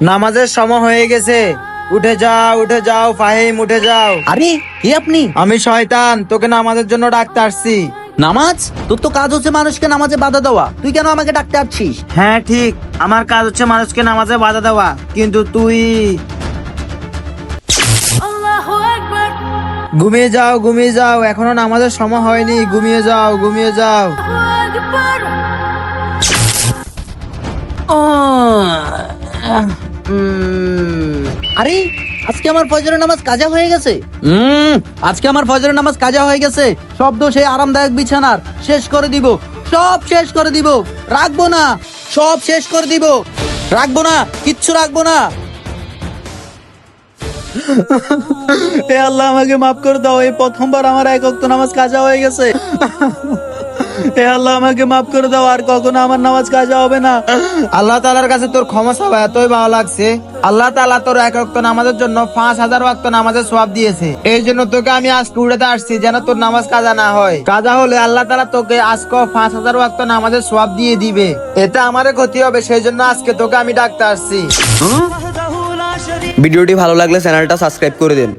নামাজের সময় হয়ে গেছে, উঠে যাও ফাহিম, উঠে যাও। আরে কে আপনি? আমি শয়তান, তোকে নামাজের জন্য ডাকতে আসছি। নামাজ? তোর তো কাজ হচ্ছে মানুষকে নামাজে বাধা দেওয়া, তুই কেন আমাকে ডাকতে আসছিস? হ্যাঁ ঠিক, আমার কাজ হচ্ছে মানুষকে নামাজে বাধা দেওয়া, কিন্তু তুই ঘুমিয়ে যাও, এখনো নামাজের সময় হয়নি, ঘুমিয়ে যাও। আরে আজকে আমার ফজরের নামাজ কাজা হয়ে গেছে। আজকে আমার ফজরের নামাজ কাজা হয়ে গেছে। শব্দ সেই আরামদায়ক বিছানার শেষ করে দিব, সব শেষ করে দিব, রাখবো না, সব শেষ করে দিব, রাখবো না, কিচ্ছু রাখবো না। হে আল্লাহ, আমাকে মাফ করে দাও, এই প্রথমবার আমার এক ওয়াক্ত নামাজ কাজা হয়ে গেছে। হে আল্লাহ, আমাকে মাফ করে দাও, আর কখনো আমার নামাজ কাজা হবে না। আল্লাহ তাআলার কাছে তোর ক্ষমা চাওয়া এতই ভালো লাগছে, আল্লাহ তাআলা তোর এক ওয়াক্ত নামাজের জন্য 5000 ওয়াক্ত নামাজের সওয়াব দিয়েছে। এই জন্য তোকে আমি আজকে উঠাতে আসছি, যেন তোর নামাজ কাজা না হয়। কাজা হলে আল্লাহ তাআলা তোকে আজকে 5000 ওয়াক্ত নামাজের সওয়াব দিয়ে দিবে। এটা আমারে ক্ষতি হবে, সেই জন্য আজকে তোকে আমি ডাকতে আসছি। ভিডিওটি ভালো লাগলে চ্যানেলটা সাবস্ক্রাইব করে দিন।